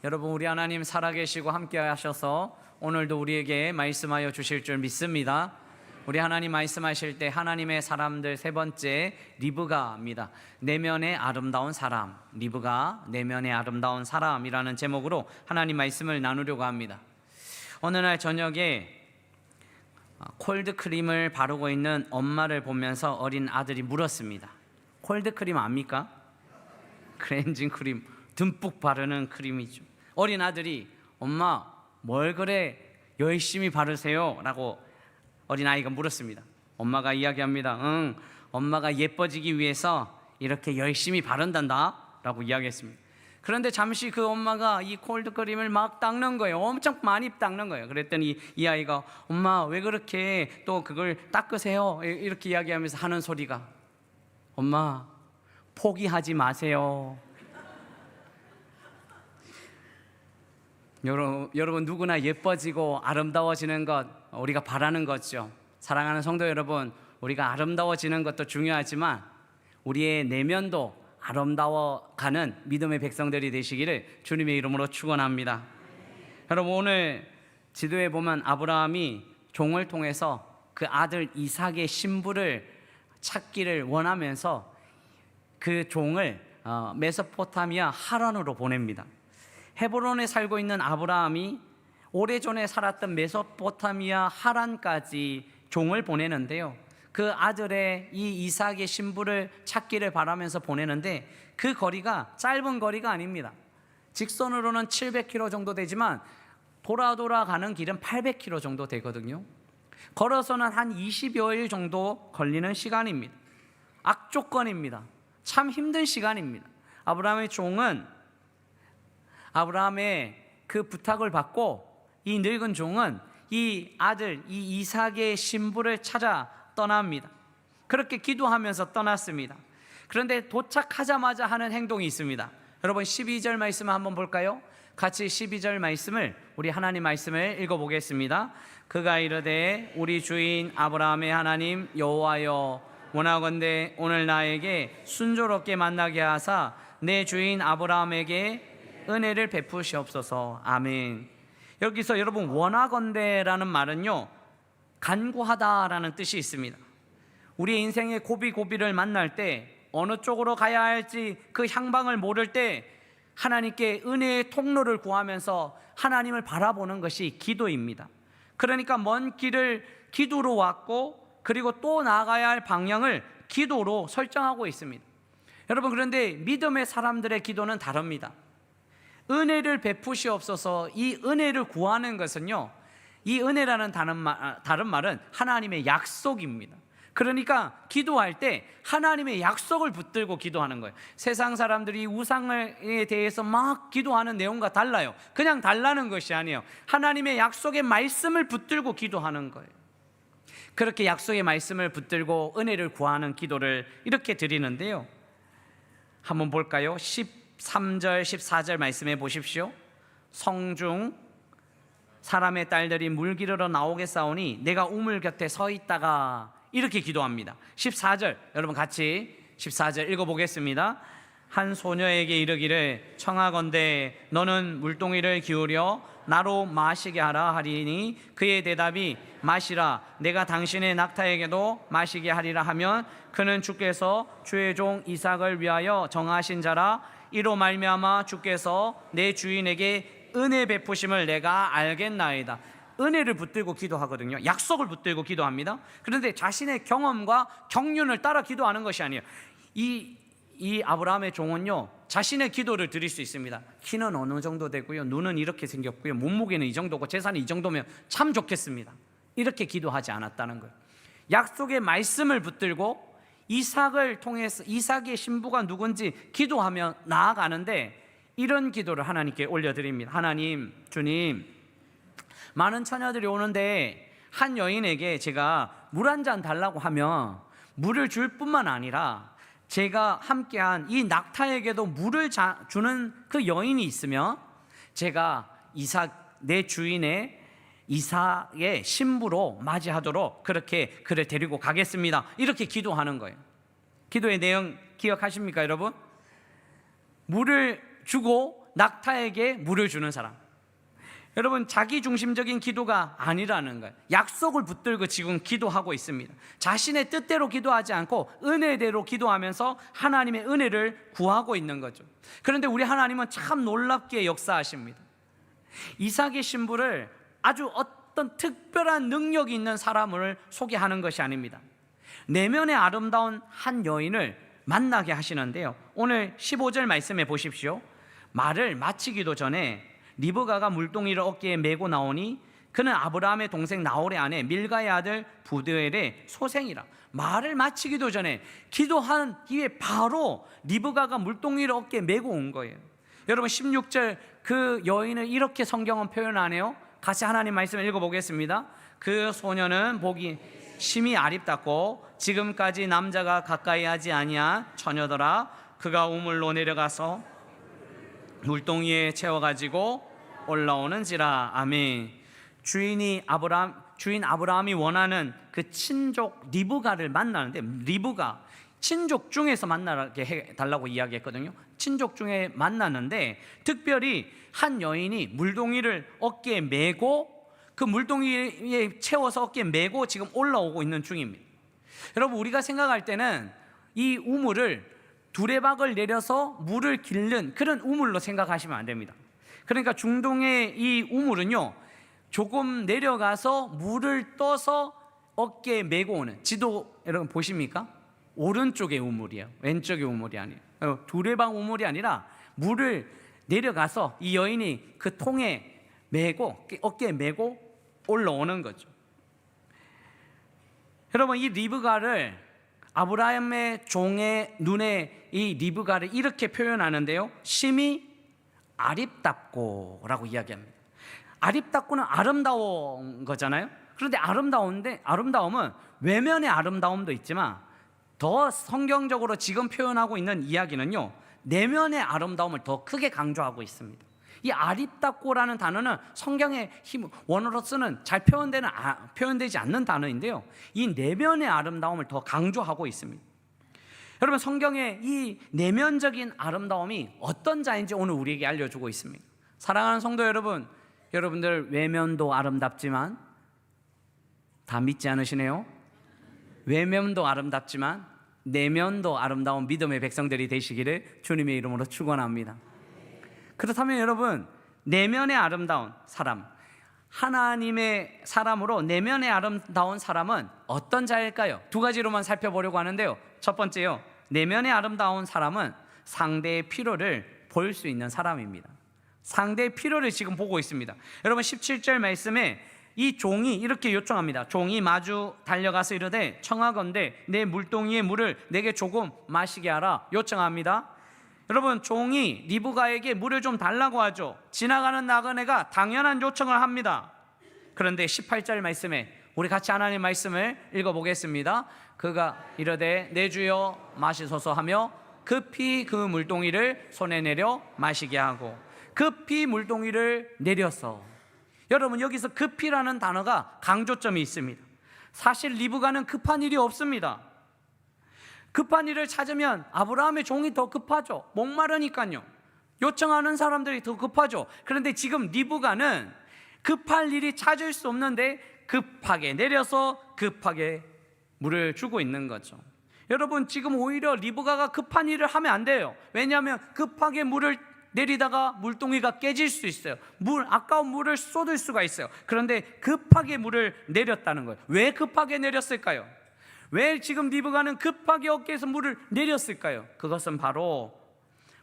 여러분, 우리 하나님 살아계시고 함께 하셔서 오늘도 우리에게 말씀하여 주실 줄 믿습니다. 우리 하나님 말씀하실 때 하나님의 사람들 세 번째 리브가입니다. 내면의 아름다운 사람, 리브가 내면의 아름다운 사람이라는 제목으로 하나님 말씀을 나누려고 합니다. 어느 날 저녁에 콜드크림을 바르고 있는 엄마를 보면서 어린 아들이 물었습니다. 콜드크림 압니까? 클렌징 크림 듬뿍 바르는 크림이죠. 어린 아들이 엄마 뭘 그래 열심히 바르세요? 라고 어린아이가 물었습니다. 엄마가 이야기합니다. 엄마가 예뻐지기 위해서 이렇게 열심히 바른단다 라고 이야기했습니다. 그런데 잠시 그 엄마가 이 콜드크림을 막 닦는 거예요. 엄청 많이 닦는 거예요. 그랬더니 이 아이가 엄마 왜 그렇게 또 그걸 닦으세요? 이렇게 이야기하면서 하는 소리가 엄마 포기하지 마세요. 여러분 누구나 예뻐지고 아름다워지는 것 우리가 바라는 거죠. 사랑하는 성도 여러분, 우리가 아름다워지는 것도 중요하지만 우리의 내면도 아름다워가는 믿음의 백성들이 되시기를 주님의 이름으로 축원합니다. 여러분, 오늘 지도에 보면 아브라함이 종을 통해서 그 아들 이삭의 신부를 찾기를 원하면서 그 종을 메소포타미아 하란으로 보냅니다. 헤브론에 살고 있는 아브라함이 오래전에 살았던 메소포타미아 하란까지 종을 보내는데요, 그 아들의 이 이삭의 신부를 찾기를 바라면서 보내는데 그 거리가 짧은 거리가 아닙니다. 직선으로는 700km 정도 되지만 돌아 가는 길은 800km 정도 되거든요. 걸어서는 한 20여일 정도 걸리는 시간입니다. 악조건입니다. 참 힘든 시간입니다. 아브라함의 종은 아브라함의 그 부탁을 받고 이 늙은 종은 이 아들 이 이삭의 신부를 찾아 떠납니다. 그렇게 기도하면서 떠났습니다. 그런데 도착하자마자 하는 행동이 있습니다. 여러분 12절 말씀 한번 볼까요? 같이 12절 말씀을 우리 하나님 말씀을 읽어보겠습니다. 그가 이르되 우리 주인 아브라함의 하나님 여호와여 원하건대 오늘 나에게 순조롭게 만나게 하사 내 주인 아브라함에게 은혜를 베푸시옵소서. 아멘. 여기서 여러분 원하건대라는 말은요 간구하다라는 뜻이 있습니다. 우리 인생의 고비고비를 만날 때 어느 쪽으로 가야 할지 그 향방을 모를 때 하나님께 은혜의 통로를 구하면서 하나님을 바라보는 것이 기도입니다. 그러니까 먼 길을 기도로 왔고 그리고 또 나아가야 할 방향을 기도로 설정하고 있습니다. 여러분, 그런데 믿음의 사람들의 기도는 다릅니다. 은혜를 베푸시옵소서, 이 은혜를 구하는 것은요, 이 은혜라는 다른 말은 하나님의 약속입니다. 그러니까 기도할 때 하나님의 약속을 붙들고 기도하는 거예요. 세상 사람들이 우상에 대해서 막 기도하는 내용과 달라요. 그냥 달라는 것이 아니에요. 하나님의 약속의 말씀을 붙들고 기도하는 거예요. 그렇게 약속의 말씀을 붙들고 은혜를 구하는 기도를 이렇게 드리는데요, 한번 볼까요? 13절 14절 말씀해 보십시오. 성중 사람의 딸들이 물 기르러 나오겠사오니 내가 우물 곁에 서 있다가, 이렇게 기도합니다. 14절 여러분 같이 14절 읽어보겠습니다. 한 소녀에게 이르기를 청하건대 너는 물동이를 기울여 나로 마시게 하라 하리니 그의 대답이 마시라 내가 당신의 낙타에게도 마시게 하리라 하면 그는 주께서 주의 종 이삭을 위하여 정하신 자라 이로 말미암아 주께서 내 주인에게 은혜 베푸심을 내가 알겠나이다. 은혜를 붙들고 기도하거든요. 약속을 붙들고 기도합니다. 그런데 자신의 경험과 경륜을 따라 기도하는 것이 아니에요. 이 아브라함의 종은요 자신의 기도를 드릴 수 있습니다. 키는 어느 정도 되고요, 눈은 이렇게 생겼고요, 몸무게는 이 정도고 재산이 이 정도면 참 좋겠습니다. 이렇게 기도하지 않았다는 거예요. 약속의 말씀을 붙들고 이삭을 통해서 이삭의 신부가 누군지 기도하며 나아가는데 이런 기도를 하나님께 올려드립니다. 하나님, 주님, 많은 처녀들이 오는데 한 여인에게 제가 물 한 잔 달라고 하면 물을 줄 뿐만 아니라 제가 함께한 이 낙타에게도 물을 주는 그 여인이 있으면 제가 내 주인의 이삭의 신부로 맞이하도록 그렇게 그를 데리고 가겠습니다. 이렇게 기도하는 거예요. 기도의 내용 기억하십니까 여러분? 물을 주고 낙타에게 물을 주는 사람. 여러분, 자기중심적인 기도가 아니라는 거예요. 약속을 붙들고 지금 기도하고 있습니다. 자신의 뜻대로 기도하지 않고 은혜대로 기도하면서 하나님의 은혜를 구하고 있는 거죠. 그런데 우리 하나님은 참 놀랍게 역사하십니다. 이삭의 신부를 아주 어떤 특별한 능력이 있는 사람을 소개하는 것이 아닙니다. 내면의 아름다운 한 여인을 만나게 하시는데요, 오늘 15절 말씀해 보십시오. 말을 마치기도 전에 리브가가 물동이를 어깨에 메고 나오니 그는 아브라함의 동생 나홀의 아내 밀가의 아들 부드엘의 소생이라. 말을 마치기도 전에 기도한 뒤에 바로 리브가가 물동이를 어깨에 메고 온 거예요. 여러분, 16절 그 여인을 이렇게 성경은 표현하네요. 같이 하나님 말씀 읽어보겠습니다. 그 소녀는 보기 심히 아립답고 지금까지 남자가 가까이 하지 아니한 처녀더라. 그가 우물로 내려가서 물동이에 채워가지고 올라오는지라. 아멘. 주인 아브라함이 원하는 그 친족 리브가를 만나는데, 리브가 친족 중에서 만나게 해달라고 이야기했거든요. 친족 중에 만났는데 특별히 한 여인이 물동이를 어깨에 메고 그 물동이에 채워서 어깨에 메고 지금 올라오고 있는 중입니다. 여러분, 우리가 생각할 때는 이 우물을 두레박을 내려서 물을 길는 그런 우물로 생각하시면 안 됩니다. 그러니까 중동의 이 우물은요, 조금 내려가서 물을 떠서 어깨에 메고 오는, 지도 여러분 보십니까? 오른쪽의 우물이에요. 왼쪽의 우물이 아니에요. 두레박 우물이 아니라 물을 내려가서 이 여인이 그 통에 메고 어깨에 메고 올라오는 거죠. 여러분, 이 리브가를 아브라함의 종의 눈에 이 리브가를 이렇게 표현하는데요, 심히 아립답고 라고 이야기합니다. 아립답고는 아름다운 거잖아요. 그런데 아름다움은 외면의 아름다움도 있지만 더 성경적으로 지금 표현하고 있는 이야기는요, 내면의 아름다움을 더 크게 강조하고 있습니다. 이 아립답고라는 단어는 성경의 원어로서는 잘 표현되지 않는 단어인데요, 이 내면의 아름다움을 더 강조하고 있습니다. 여러분, 성경의 이 내면적인 아름다움이 어떤 자인지 오늘 우리에게 알려주고 있습니다. 사랑하는 성도 여러분, 여러분들 외면도 아름답지만 다 믿지 않으시네요. 외면도 아름답지만 내면도 아름다운 믿음의 백성들이 되시기를 주님의 이름으로 축원합니다. 그렇다면 여러분, 내면의 아름다운 사람, 하나님의 사람으로 내면의 아름다운 사람은 어떤 자일까요? 두 가지로만 살펴보려고 하는데요, 첫 번째요, 내면의 아름다운 사람은 상대의 필요를 볼 수 있는 사람입니다. 상대의 필요를 지금 보고 있습니다. 여러분, 17절 말씀에 이 종이 이렇게 요청합니다. 종이 마주 달려가서 이르되 청하건대 내 물동이의 물을 내게 조금 마시게 하라 요청합니다. 여러분, 종이 리브가에게 물을 좀 달라고 하죠. 지나가는 나그네가 당연한 요청을 합니다. 그런데 18절 말씀에 우리 같이 하나님 말씀을 읽어보겠습니다. 그가 이르되 내 주여 마시소서 하며 급히 그 물동이를 손에 내려 마시게 하고, 급히 물동이를 내려서. 여러분, 여기서 급히라는 단어가 강조점이 있습니다. 사실 리브가는 급한 일이 없습니다. 급한 일을 찾으면 아브라함의 종이 더 급하죠. 목마르니까요. 요청하는 사람들이 더 급하죠. 그런데 지금 리브가는 급할 일이 찾을 수 없는데 급하게 내려서 급하게 물을 주고 있는 거죠. 여러분, 지금 오히려 리브가가 급한 일을 하면 안 돼요. 왜냐하면 급하게 물을 내리다가 물동이가 깨질 수 있어요. 아까운 물을 쏟을 수가 있어요. 그런데 급하게 물을 내렸다는 거예요. 왜 급하게 내렸을까요? 왜 지금 리브가는 급하게 어깨에서 물을 내렸을까요? 그것은 바로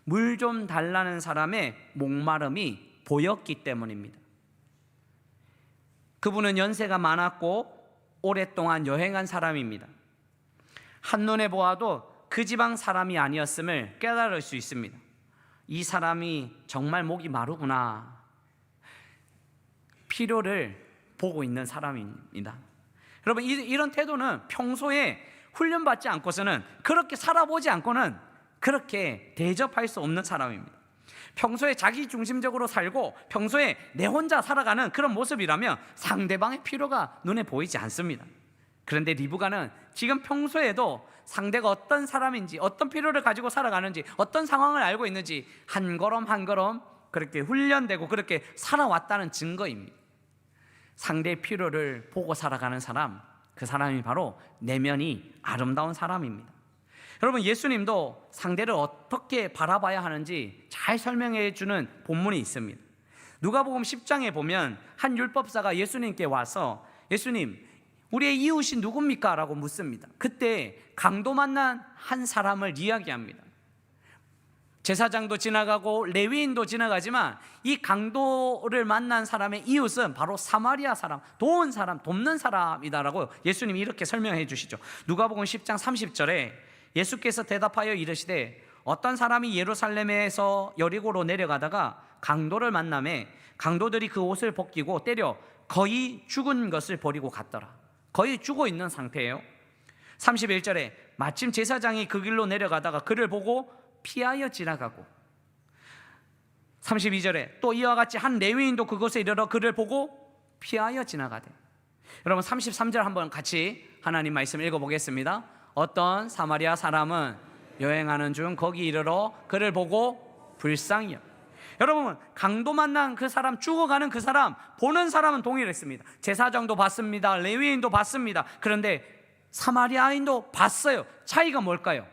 물 좀 달라는 사람의 목마름이 보였기 때문입니다. 그분은 연세가 많았고 오랫동안 여행한 사람입니다. 한눈에 보아도 그 지방 사람이 아니었음을 깨달을 수 있습니다. 이 사람이 정말 목이 마르구나. 필요를 보고 있는 사람입니다. 여러분, 이런 태도는 평소에 훈련받지 않고서는, 그렇게 살아보지 않고는 그렇게 대접할 수 없는 사람입니다. 평소에 자기 중심적으로 살고 평소에 내 혼자 살아가는 그런 모습이라면 상대방의 필요가 눈에 보이지 않습니다. 그런데 리브가는 지금 평소에도 상대가 어떤 사람인지, 어떤 필요를 가지고 살아가는지, 어떤 상황을 알고 있는지 한 걸음 한 걸음 그렇게 훈련되고 그렇게 살아왔다는 증거입니다. 상대의 필요를 보고 살아가는 사람, 그 사람이 바로 내면이 아름다운 사람입니다. 여러분, 예수님도 상대를 어떻게 바라봐야 하는지 잘 설명해 주는 본문이 있습니다. 누가복음 10장에 보면 한 율법사가 예수님께 와서 예수님, 우리의 이웃이 누굽니까? 라고 묻습니다. 그때 강도 만난 한 사람을 이야기합니다. 제사장도 지나가고 레위인도 지나가지만 이 강도를 만난 사람의 이웃은 바로 사마리아 사람, 도운 사람, 돕는 사람이다라고 예수님이 이렇게 설명해 주시죠. 누가복음 10장 30절에 예수께서 대답하여 이르시되 어떤 사람이 예루살렘에서 여리고로 내려가다가 강도를 만나매 강도들이 그 옷을 벗기고 때려 거의 죽은 것을 버리고 갔더라. 거의 죽어 있는 상태예요. 31절에 마침 제사장이 그 길로 내려가다가 그를 보고 피하여 지나가고, 32절에 또 이와 같이 한 레위인도 그곳에 이르러 그를 보고 피하여 지나가되. 여러분, 33절 한번 같이 하나님 말씀 읽어보겠습니다. 어떤 사마리아 사람은 여행하는 중 거기 이르러 그를 보고 불쌍히. 여러분, 강도 만난 그 사람, 죽어가는 그 사람 보는 사람은 동일했습니다. 제사장도 봤습니다. 레위인도 봤습니다. 그런데 사마리아인도 봤어요. 차이가 뭘까요?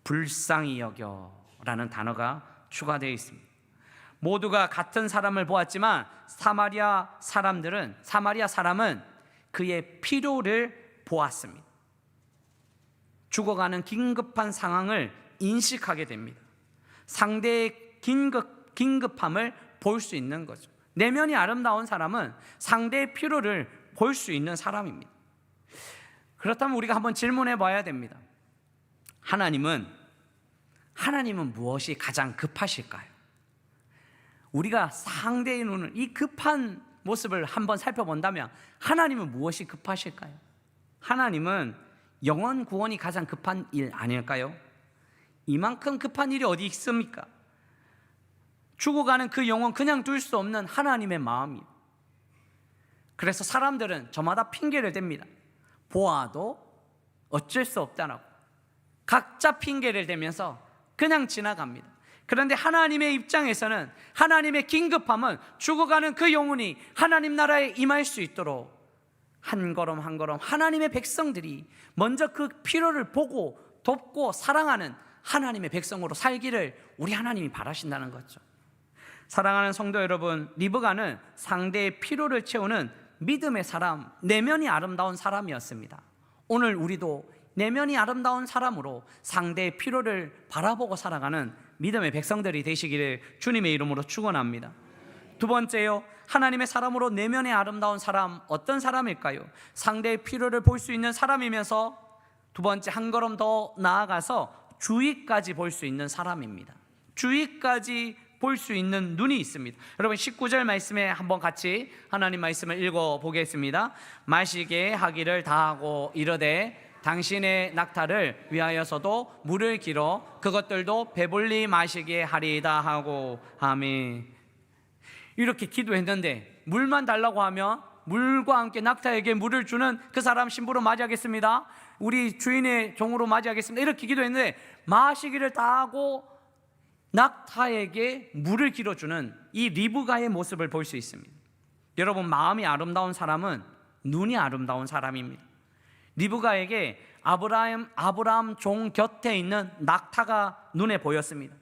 불쌍히 여겨라는 단어가 추가되어 있습니다. 모두가 같은 사람을 보았지만 사마리아 사람은 그의 필요를 보았습니다. 죽어가는 긴급한 상황을 인식하게 됩니다. 상대의 긴급함을 볼 수 있는 거죠. 내면이 아름다운 사람은 상대의 필요를 볼 수 있는 사람입니다. 그렇다면 우리가 한번 질문해 봐야 됩니다. 하나님은 무엇이 가장 급하실까요? 우리가 상대의 눈을, 이 급한 모습을 한번 살펴본다면 하나님은 무엇이 급하실까요? 하나님은 영혼 구원이 가장 급한 일 아닐까요? 이만큼 급한 일이 어디 있습니까? 죽어가는 그 영혼 그냥 둘 수 없는 하나님의 마음이에요. 그래서 사람들은 저마다 핑계를 댑니다. 보아도 어쩔 수 없다라고 각자 핑계를 대면서 그냥 지나갑니다. 그런데 하나님의 입장에서는 하나님의 긴급함은 죽어가는 그 영혼이 하나님 나라에 임할 수 있도록 한 걸음 한 걸음 하나님의 백성들이 먼저 그 필요를 보고 돕고 사랑하는 하나님의 백성으로 살기를 우리 하나님이 바라신다는 거죠. 사랑하는 성도 여러분, 리브가는 상대의 필요를 채우는 믿음의 사람, 내면이 아름다운 사람이었습니다. 오늘 우리도 내면이 아름다운 사람으로 상대의 필요를 바라보고 살아가는 믿음의 백성들이 되시기를 주님의 이름으로 축원합니다. 두 번째요, 하나님의 사람으로 내면이 아름다운 사람, 어떤 사람일까요? 상대의 필요를 볼 수 있는 사람이면서 두 번째 한 걸음 더 나아가서 주위까지 볼 수 있는 사람입니다. 주위까지 볼 수 있는 눈이 있습니다. 여러분, 19절 말씀에 한번 같이 하나님 말씀을 읽어보겠습니다. 마시게 하기를 다하고 이르되 당신의 낙타를 위하여서도 물을 길어 그것들도 배불리 마시게 하리이다 하고. 아멘. 이렇게 기도했는데 물만 달라고 하면 물과 함께 낙타에게 물을 주는 그 사람 신부로 맞이하겠습니다. 우리 주인의 종으로 맞이하겠습니다. 이렇게 기도했는데 마시기를 다하고 낙타에게 물을 길어주는 이 리브가의 모습을 볼 수 있습니다. 여러분, 마음이 아름다운 사람은 눈이 아름다운 사람입니다. 리브가에게 아브라함 종 곁에 있는 낙타가 눈에 보였습니다.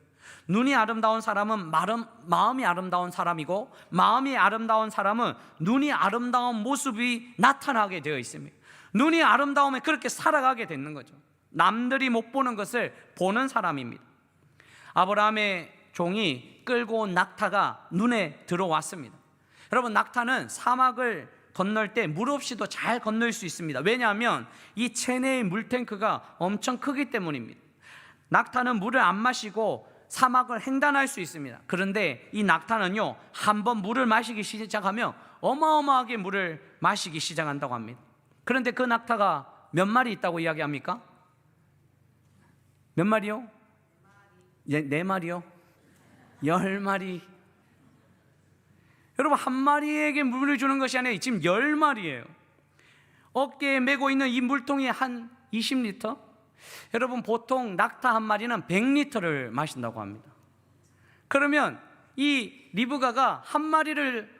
눈이 아름다운 사람은 마음이 아름다운 사람이고, 마음이 아름다운 사람은 눈이 아름다운 모습이 나타나게 되어 있습니다. 눈이 아름다우면 그렇게 살아가게 되는 거죠. 남들이 못 보는 것을 보는 사람입니다. 아브라함의 종이 끌고 온 낙타가 눈에 들어왔습니다. 여러분, 낙타는 사막을 건널 때 물 없이도 잘 건널 수 있습니다. 왜냐하면 이 체내의 물탱크가 엄청 크기 때문입니다. 낙타는 물을 안 마시고 사막을 횡단할 수 있습니다. 그런데 이 낙타는요, 한번 물을 마시기 시작하면 어마어마하게 물을 마시기 시작한다고 합니다. 그런데 그 낙타가 몇 마리 있다고 이야기합니까? 몇 마리요? 4마리요? 10마리. 여러분, 한 마리에게 물을 주는 것이 아니라 지금 10마리예요. 어깨에 메고 있는 이 물통이 한 20리터? 여러분, 보통 낙타 한 마리는 100리터를 마신다고 합니다. 그러면 이 리브가가 한 마리를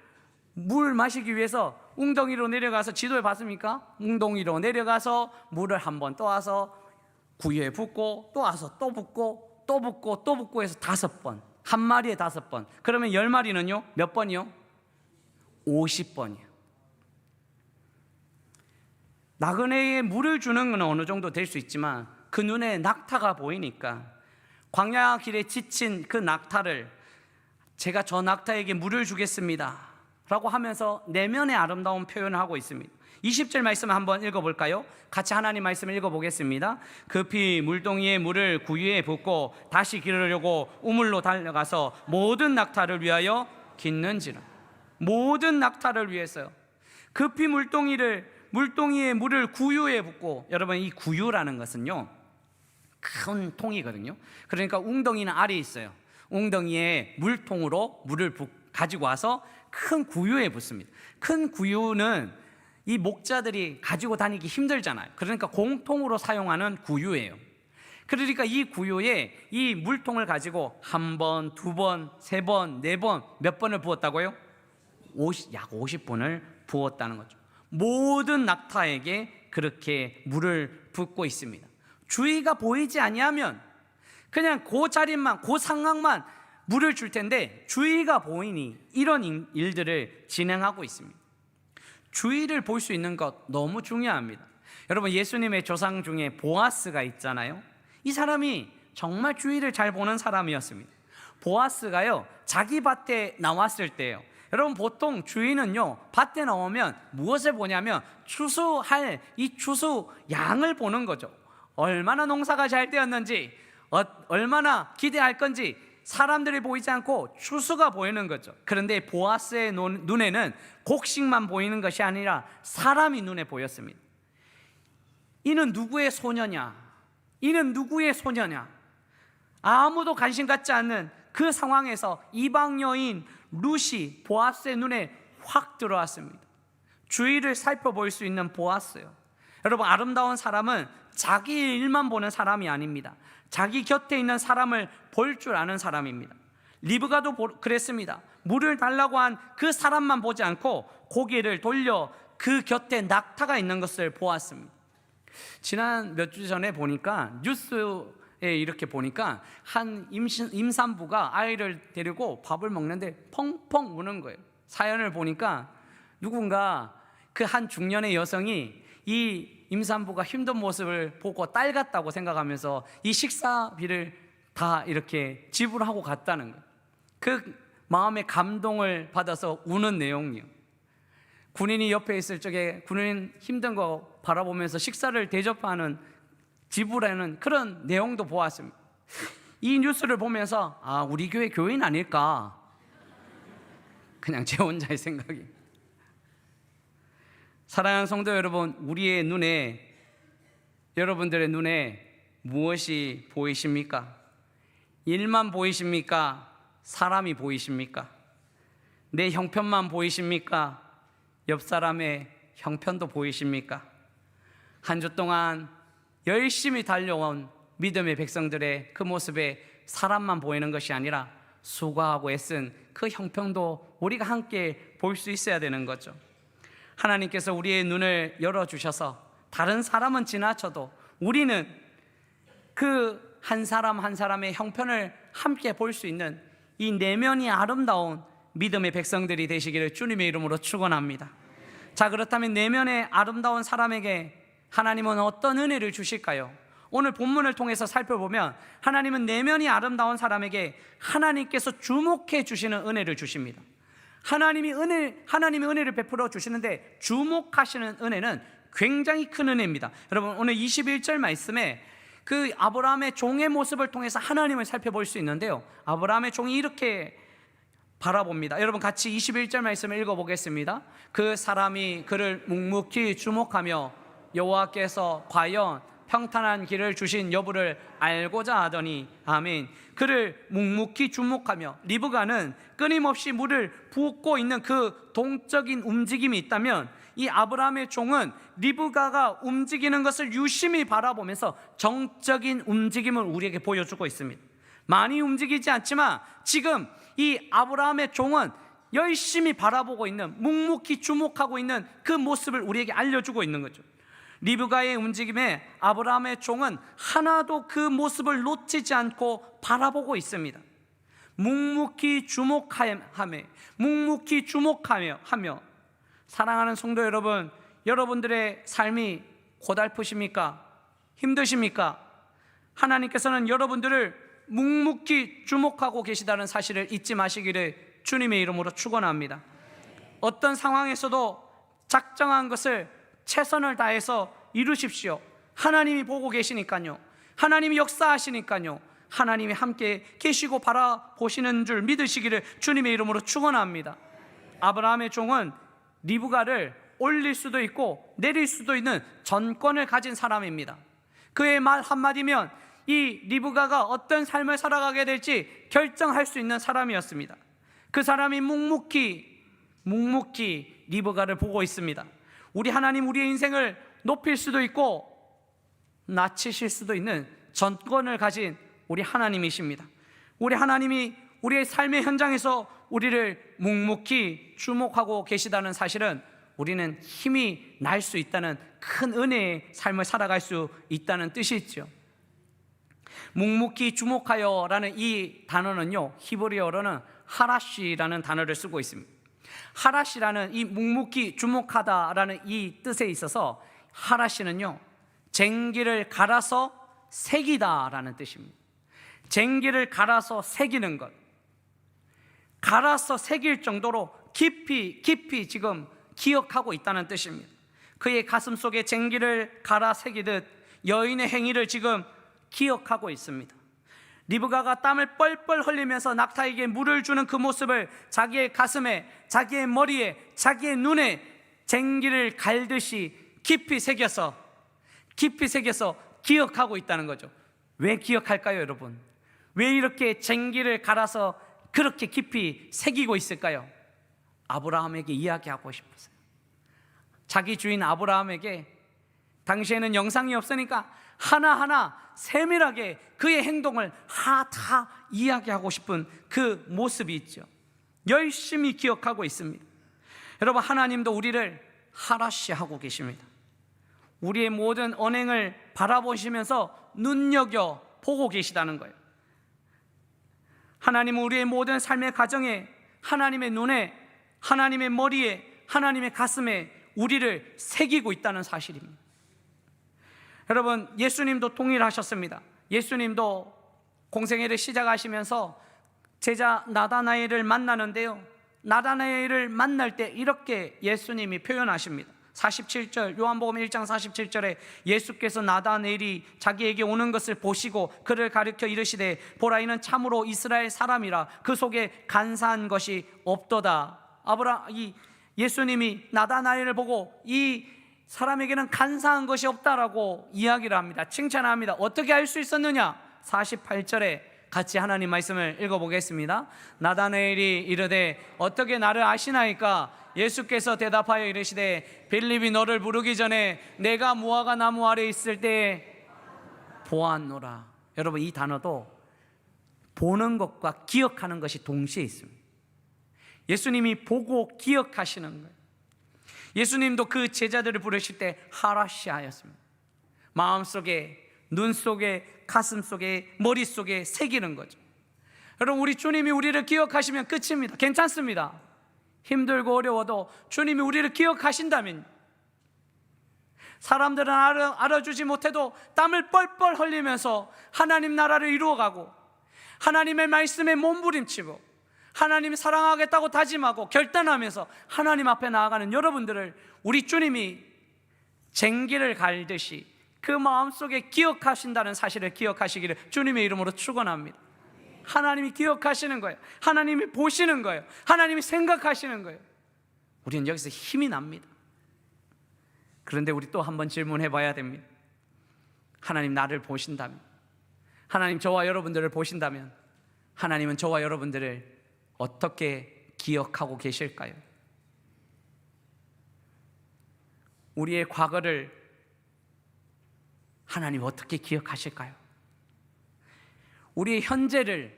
물 마시기 위해서 웅덩이로 내려가서, 지도에 봤습니까? 웅덩이로 내려가서 물을 한 번 떠와서 구유에 붓고, 또 와서 또 붓고, 또 붓고, 또 붓고 해서 5번, 한 마리에 5번. 그러면 10마리는요 몇 번이요? 50번이에요. 나그네에 물을 주는 건 어느 정도 될 수 있지만 그 눈에 낙타가 보이니까 광야 길에 지친 그 낙타를, 제가 저 낙타에게 물을 주겠습니다 라고 하면서 내면의 아름다운 표현을 하고 있습니다. 20절 말씀 한번 읽어볼까요? 같이 하나님 말씀을 읽어보겠습니다. 급히 물동이에 물을 구유에 붓고 다시 기르려고 우물로 달려가서 모든 낙타를 위하여 깃는지라. 모든 낙타를 위해서요. 급히 물동이에 물을 구유에 붓고, 여러분 이 구유라는 것은요 큰 통이거든요. 그러니까 웅덩이는 아래에 있어요. 웅덩이에 물통으로 물을 가지고 와서 큰 구유에 붓습니다. 큰 구유는 이 목자들이 가지고 다니기 힘들잖아요. 그러니까 공통으로 사용하는 구유예요. 그러니까 이 구유에 이 물통을 가지고 한 번, 두 번, 세 번, 네 번, 몇 번을 부었다고요? 약 50번을 부었다는 거죠. 모든 낙타에게 그렇게 물을 붓고 있습니다. 주위가 보이지 아니하면 그냥 그 자리만, 그 상황만 물을 줄 텐데 주위가 보이니 이런 일들을 진행하고 있습니다. 주위를 볼 수 있는 것 너무 중요합니다. 여러분, 예수님의 조상 중에 보아스가 있잖아요. 이 사람이 정말 주위를 잘 보는 사람이었습니다. 보아스가요 자기 밭에 나왔을 때요, 여러분 보통 주인은요 밭에 나오면 무엇을 보냐면 추수할 이 추수 양을 보는 거죠. 얼마나 농사가 잘 되었는지, 얼마나 기대할 건지 사람들이 보이지 않고 추수가 보이는 거죠. 그런데 보아스의 눈에는 곡식만 보이는 것이 아니라 사람이 눈에 보였습니다. 이는 누구의 소녀냐? 이는 누구의 소녀냐? 아무도 관심 갖지 않는 그 상황에서 이방 여인 룻이 보아스의 눈에 확 들어왔습니다. 주위를 살펴볼 수 있는 보아스요. 여러분, 아름다운 사람은 자기 일만 보는 사람이 아닙니다. 자기 곁에 있는 사람을 볼 줄 아는 사람입니다. 리브가도 그랬습니다. 물을 달라고 한 그 사람만 보지 않고 고개를 돌려 그 곁에 낙타가 있는 것을 보았습니다. 지난 몇 주 전에 보니까 뉴스에 이렇게 보니까 한 임산부가 아이를 데리고 밥을 먹는데 펑펑 우는 거예요. 사연을 보니까 누군가 그 한 중년의 여성이 이 임산부가 힘든 모습을 보고 딸 같다고 생각하면서 이 식사비를 다 이렇게 지불하고 갔다는 거예요. 그 마음의 감동을 받아서 우는 내용이요. 군인이 옆에 있을 적에 군인 힘든 거 바라보면서 식사를 대접하는, 지불하는 그런 내용도 보았습니다. 이 뉴스를 보면서 우리 교회 교인 아닐까, 그냥 제 혼자의 생각이. 사랑하는 성도 여러분, 우리의 눈에, 여러분들의 눈에 무엇이 보이십니까? 일만 보이십니까? 사람이 보이십니까? 내 형편만 보이십니까? 옆 사람의 형편도 보이십니까? 한 주 동안 열심히 달려온 믿음의 백성들의 그 모습에 사람만 보이는 것이 아니라 수고하고 애쓴 그 형편도 우리가 함께 볼 수 있어야 되는 거죠. 하나님께서 우리의 눈을 열어주셔서 다른 사람은 지나쳐도 우리는 그 한 사람 한 사람의 형편을 함께 볼 수 있는 이 내면이 아름다운 믿음의 백성들이 되시기를 주님의 이름으로 축원합니다. 자, 그렇다면 내면의 아름다운 사람에게 하나님은 어떤 은혜를 주실까요? 오늘 본문을 통해서 살펴보면 하나님은 내면이 아름다운 사람에게 하나님께서 주목해 주시는 은혜를 주십니다. 하나님이 은혜를 베풀어 주시는데 주목하시는 은혜는 굉장히 큰 은혜입니다. 여러분, 오늘 21절 말씀에 그 아브라함의 종의 모습을 통해서 하나님을 살펴볼 수 있는데요, 아브라함의 종이 이렇게 바라봅니다. 여러분, 같이 21절 말씀을 읽어보겠습니다. 그 사람이 그를 묵묵히 주목하며 여호와께서 과연 평탄한 길을 주신 여부를 알고자 하더니, 아멘. 그를 묵묵히 주목하며, 리브가는 끊임없이 물을 붓고 있는 그 동적인 움직임이 있다면 이 아브라함의 종은 리브가가 움직이는 것을 유심히 바라보면서 정적인 움직임을 우리에게 보여주고 있습니다. 많이 움직이지 않지만 지금 이 아브라함의 종은 열심히 바라보고 있는, 묵묵히 주목하고 있는 그 모습을 우리에게 알려주고 있는 거죠. 리브가의 움직임에 아브라함의 종은 하나도 그 모습을 놓치지 않고 바라보고 있습니다. 묵묵히 주목하며 사랑하는 성도 여러분, 여러분들의 삶이 고달프십니까? 힘드십니까? 하나님께서는 여러분들을 묵묵히 주목하고 계시다는 사실을 잊지 마시기를 주님의 이름으로 축원합니다. 어떤 상황에서도 작정한 것을 최선을 다해서 이루십시오. 하나님이 보고 계시니까요. 하나님이 역사하시니까요. 하나님이 함께 계시고 바라보시는 줄 믿으시기를 주님의 이름으로 축원합니다. 아브라함의 종은 리브가를 올릴 수도 있고 내릴 수도 있는 전권을 가진 사람입니다. 그의 말 한마디면 이 리브가가 어떤 삶을 살아가게 될지 결정할 수 있는 사람이었습니다. 그 사람이 묵묵히 리브가를 보고 있습니다. 우리 하나님, 우리의 인생을 높일 수도 있고 낮추실 수도 있는 전권을 가진 우리 하나님이십니다. 우리 하나님이 우리의 삶의 현장에서 우리를 묵묵히 주목하고 계시다는 사실은 우리는 힘이 날 수 있다는 큰 은혜의 삶을 살아갈 수 있다는 뜻이죠. 묵묵히 주목하여라는 이 단어는요, 히브리어로는 하라시라는 단어를 쓰고 있습니다. 하라시라는 이 묵묵히 주목하다라는 이 뜻에 있어서 하라시는요, 쟁기를 갈아서 새기다라는 뜻입니다. 쟁기를 갈아서 새기는 것, 갈아서 새길 정도로 깊이 지금 기억하고 있다는 뜻입니다. 그의 가슴 속에 쟁기를 갈아 새기듯 여인의 행위를 지금 기억하고 있습니다. 리브가가 땀을 뻘뻘 흘리면서 낙타에게 물을 주는 그 모습을 자기의 가슴에, 자기의 머리에, 자기의 눈에 쟁기를 갈듯이 깊이 새겨서 기억하고 있다는 거죠. 왜 기억할까요, 여러분? 왜 이렇게 쟁기를 갈아서 그렇게 깊이 새기고 있을까요? 아브라함에게 이야기하고 싶었어요. 자기 주인 아브라함에게 당시에는 영상이 없으니까 하나하나 세밀하게 그의 행동을 다 이야기하고 싶은 그 모습이 있죠. 열심히 기억하고 있습니다. 여러분, 하나님도 우리를 하라시하고 계십니다. 우리의 모든 언행을 바라보시면서 눈여겨보고 계시다는 거예요. 하나님은 우리의 모든 삶의 가정에, 하나님의 눈에, 하나님의 머리에, 하나님의 가슴에 우리를 새기고 있다는 사실입니다. 여러분, 예수님도 동일하셨습니다. 예수님도 공생애를 시작하시면서 제자 나다나엘을 만나는데요, 나다나엘을 만날 때 이렇게 예수님이 표현하십니다. 47절, 요한복음 1장 47절에 예수께서 나다나엘이 자기에게 오는 것을 보시고 그를 가리켜 이르시되 보라, 이는 참으로 이스라엘 사람이라 그 속에 간사한 것이 없도다. 예수님이 나다나엘을 보고 이 사람에게는 간사한 것이 없다라고 이야기를 합니다. 칭찬합니다. 어떻게 알 수 있었느냐? 48절에 같이 하나님 말씀을 읽어보겠습니다. 나다나엘이 이르되 어떻게 나를 아시나이까? 예수께서 대답하여 이르시되 빌립이 너를 부르기 전에 내가 무화과 나무 아래 있을 때에 보았노라. 여러분, 이 단어도 보는 것과 기억하는 것이 동시에 있습니다. 예수님이 보고 기억하시는 거예요. 예수님도 그 제자들을 부르실 때 하라시하였습니다. 마음속에, 눈 속에, 가슴 속에, 머릿속에 새기는 거죠. 여러분, 우리 주님이 우리를 기억하시면 끝입니다. 괜찮습니다. 힘들고 어려워도 주님이 우리를 기억하신다면, 사람들은 알아주지 못해도 땀을 뻘뻘 흘리면서 하나님 나라를 이루어가고 하나님의 말씀에 몸부림치고 하나님 사랑하겠다고 다짐하고 결단하면서 하나님 앞에 나아가는 여러분들을 우리 주님이 쟁기를 갈듯이 그 마음속에 기억하신다는 사실을 기억하시기를 주님의 이름으로 축원합니다. 하나님이 기억하시는 거예요. 하나님이 보시는 거예요. 하나님이 생각하시는 거예요. 우리는 여기서 힘이 납니다. 그런데 우리 또 한번 질문해 봐야 됩니다. 하나님 나를 보신다면, 하나님 저와 여러분들을 보신다면 하나님은 저와 여러분들을 어떻게 기억하고 계실까요? 우리의 과거를 하나님 어떻게 기억하실까요? 우리의 현재를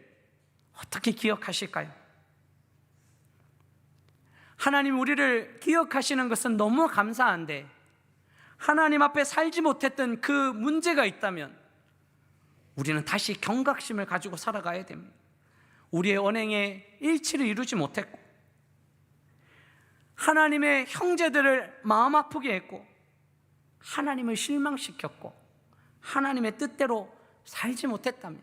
어떻게 기억하실까요? 하나님 우리를 기억하시는 것은 너무 감사한데, 하나님 앞에 살지 못했던 그 문제가 있다면 우리는 다시 경각심을 가지고 살아가야 됩니다. 우리의 언행에 일치를 이루지 못했고, 하나님의 형제들을 마음 아프게 했고, 하나님을 실망시켰고, 하나님의 뜻대로 살지 못했다면,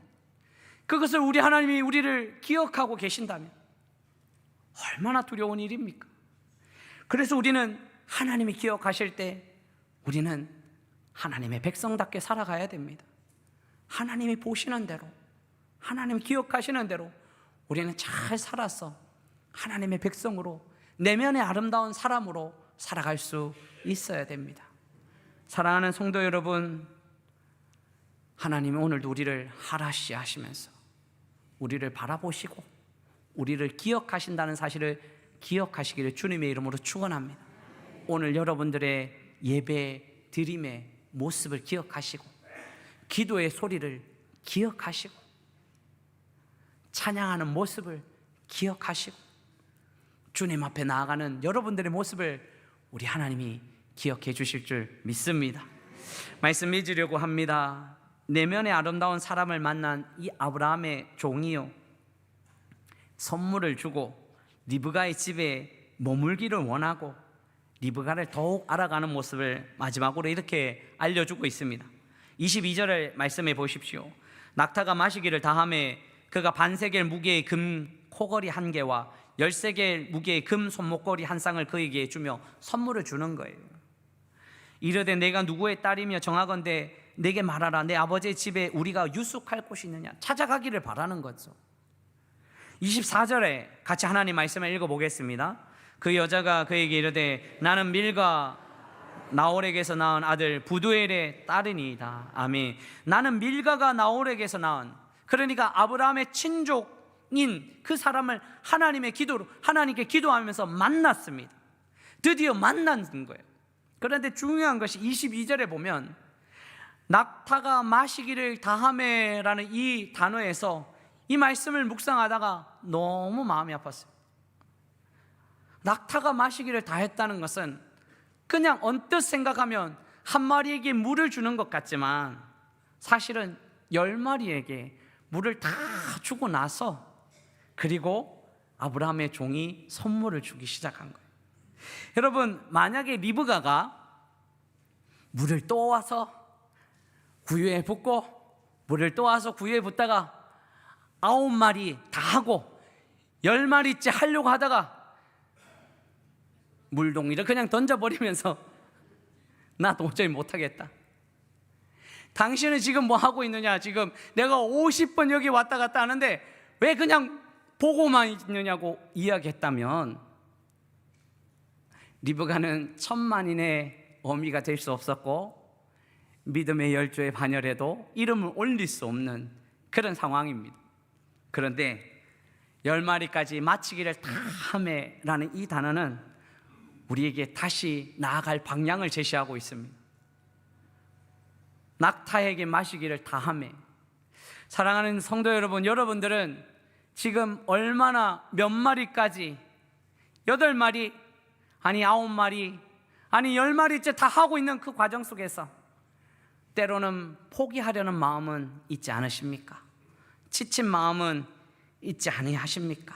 그것을 우리 하나님이 우리를 기억하고 계신다면 얼마나 두려운 일입니까? 그래서 우리는 하나님이 기억하실 때 우리는 하나님의 백성답게 살아가야 됩니다. 하나님이 보시는 대로, 하나님 기억하시는 대로 우리는 잘 살아서 하나님의 백성으로, 내면의 아름다운 사람으로 살아갈 수 있어야 됩니다. 사랑하는 성도 여러분, 하나님이 오늘도 우리를 하라시 하시면서 우리를 바라보시고 우리를 기억하신다는 사실을 기억하시기를 주님의 이름으로 축원합니다. 오늘 여러분들의 예배 드림의 모습을 기억하시고, 기도의 소리를 기억하시고, 찬양하는 모습을 기억하시고, 주님 앞에 나아가는 여러분들의 모습을 우리 하나님이 기억해 주실 줄 믿습니다. 말씀 맺으려고 합니다. 내면의 아름다운 사람을 만난 이 아브라함의 종이요, 선물을 주고 리브가의 집에 머물기를 원하고 리브가를 더욱 알아가는 모습을 마지막으로 이렇게 알려주고 있습니다. 22절을 말씀해 보십시오. 낙타가 마시기를 다하매 그가 반세겔 무게의 금 코걸이 한 개와 13개 무게의 금 손목걸이 한 쌍을 그에게 주며 선물을 주는 거예요. 이르되 내가 누구의 딸이며 정하건대 내게 말하라. 내 아버지의 집에 우리가 유숙할 곳이 있느냐. 찾아가기를 바라는 거죠. 24절에 같이 하나님 말씀을 읽어보겠습니다. 그 여자가 그에게 이르되 나는 밀가 나홀에게서 낳은 아들 부두엘의 딸이니이다. 아멘. 나는 밀가가 나홀에게서 낳은, 그러니까 아브라함의 친족인 그 사람을 하나님께 기도하면서 만났습니다. 드디어 만난 거예요. 그런데 중요한 것이 22절에 보면 낙타가 마시기를 다하매라는 이 단어에서 이 말씀을 묵상하다가 너무 마음이 아팠어요. 낙타가 마시기를 다했다는 것은 그냥 언뜻 생각하면 한 마리에게 물을 주는 것 같지만 사실은 10마리에게 물을 다 주고 나서, 그리고 아브라함의 종이 선물을 주기 시작한 거예요. 여러분, 만약에 리브가가 물을 또 와서 구유에 붓고 물을 또 와서 구유에 붓다가 9마리 다 하고 10마리째 하려고 하다가 물동이를 그냥 던져버리면서 나 도저히 못하겠다, 당신은 지금 뭐 하고 있느냐, 지금 내가 50번 여기 왔다 갔다 하는데 왜 그냥 보고만 있느냐고 이야기했다면 리브가는 천만인의 어미가 될 수 없었고 믿음의 열조의 반열에도 이름을 올릴 수 없는 그런 상황입니다. 그런데 10마리까지 마치기를 다 하매라는 이 단어는 우리에게 다시 나아갈 방향을 제시하고 있습니다. 낙타에게 마시기를 다 하매. 사랑하는 성도 여러분, 여러분들은 지금 얼마나 몇 마리까지, 8마리 아니 9마리 아니 10마리째 다 하고 있는 그 과정 속에서 때로는 포기하려는 마음은 있지 않으십니까? 지친 마음은 있지 아니하십니까?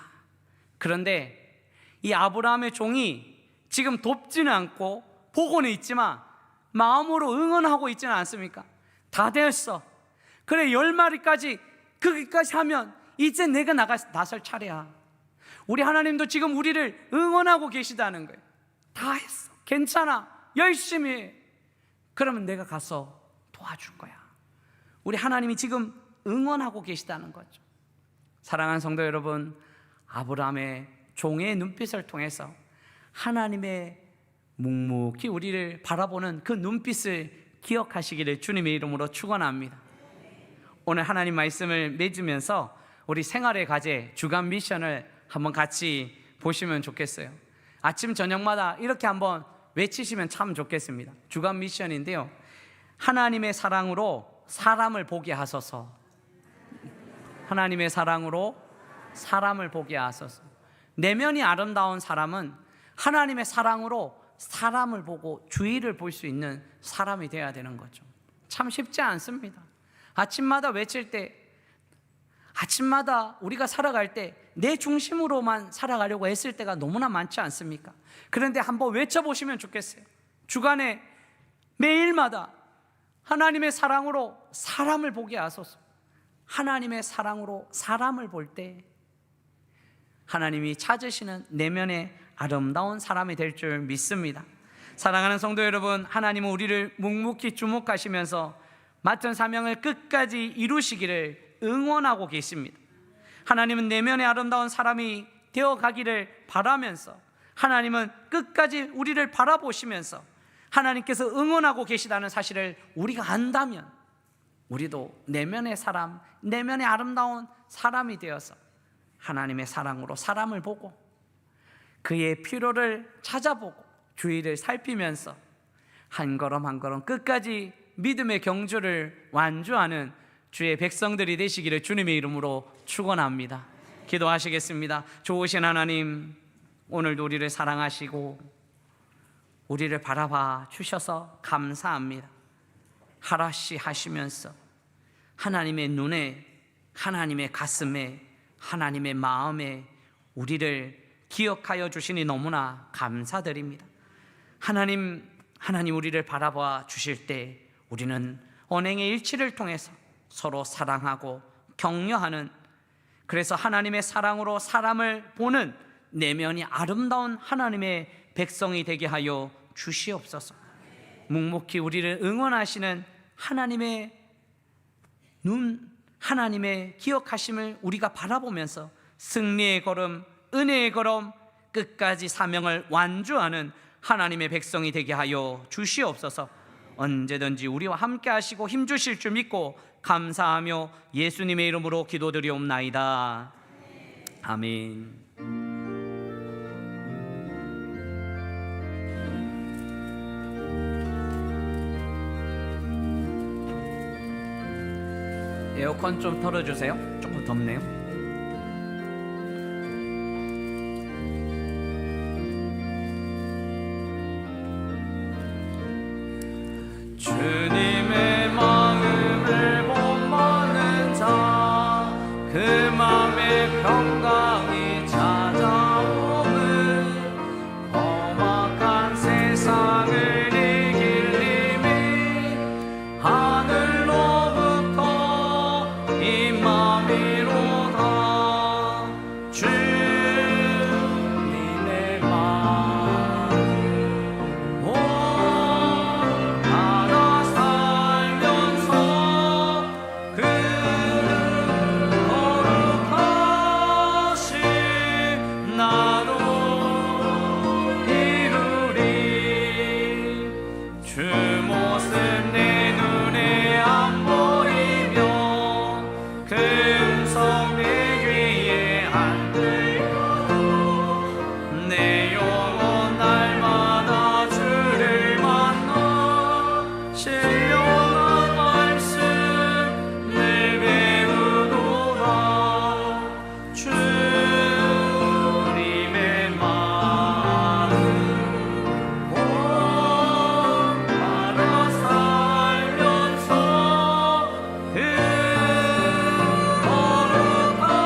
그런데 이 아브라함의 종이 지금 돕지는 않고 보고는 있지만 마음으로 응원하고 있지는 않습니까? 다 되었어. 그래, 10마리까지 거기까지 하면 이제 내가 나설 차례야. 우리 하나님도 지금 우리를 응원하고 계시다는 거예요. 다 했어, 괜찮아, 열심히 해. 그러면 내가 가서 도와줄 거야. 우리 하나님이 지금 응원하고 계시다는 거죠. 사랑하는 성도 여러분, 아브라함의 종의 눈빛을 통해서 하나님의 묵묵히 우리를 바라보는 그 눈빛을 기억하시기를 주님의 이름으로 축원합니다. 오늘 하나님 말씀을 맺으면서 우리 생활의 과제 주간 미션을 한번 같이 보시면 좋겠어요. 아침 저녁마다 이렇게 한번 외치시면 참 좋겠습니다. 주간 미션인데요, 하나님의 사랑으로 사람을 보게 하소서. 하나님의 사랑으로 사람을 보게 하소서. 내면이 아름다운 사람은 하나님의 사랑으로 사람을 보고 주의를 볼 수 있는 사람이 되어야 되는 거죠. 참 쉽지 않습니다. 아침마다 외칠 때, 아침마다 우리가 살아갈 때 내 중심으로만 살아가려고 했을 때가 너무나 많지 않습니까? 그런데 한번 외쳐보시면 좋겠어요. 주간에 매일마다 하나님의 사랑으로 사람을 보게 하소서. 하나님의 사랑으로 사람을 볼 때 하나님이 찾으시는 내면의 아름다운 사람이 될 줄 믿습니다. 사랑하는 성도 여러분, 하나님은 우리를 묵묵히 주목하시면서 맡은 사명을 끝까지 이루시기를 응원하고 계십니다. 하나님은 내면의 아름다운 사람이 되어가기를 바라면서, 하나님은 끝까지 우리를 바라보시면서 하나님께서 응원하고 계시다는 사실을 우리가 안다면 우리도 내면의 사람, 내면의 아름다운 사람이 되어서 하나님의 사랑으로 사람을 보고 그의 필요를 찾아보고 주의를 살피면서 한 걸음 한 걸음 끝까지 믿음의 경주를 완주하는 주의 백성들이 되시기를 주님의 이름으로 축원합니다. 기도하시겠습니다. 좋으신 하나님, 오늘도 우리를 사랑하시고 우리를 바라봐 주셔서 감사합니다. 하라시 하시면서 하나님의 눈에, 하나님의 가슴에, 하나님의 마음에 우리를 기억하여 주시니 너무나 감사드립니다. 하나님 우리를 바라봐 주실 때 우리는 언행의 일치를 통해서 서로 사랑하고 격려하는, 그래서 하나님의 사랑으로 사람을 보는 내면이 아름다운 하나님의 백성이 되게 하여 주시옵소서. 묵묵히 우리를 응원하시는 하나님의 눈, 하나님의 기억하심을 우리가 바라보면서 승리의 걸음, 은혜의 걸음, 끝까지 사명을 완주하는 하나님의 백성이 되게 하여 주시옵소서. 언제든지 우리와 함께 하시고 힘주실 줄 믿고 감사하며 예수님의 이름으로 기도드리옵나이다. 아멘. 에어컨 좀 털어주세요. 조금 덥네요. 주님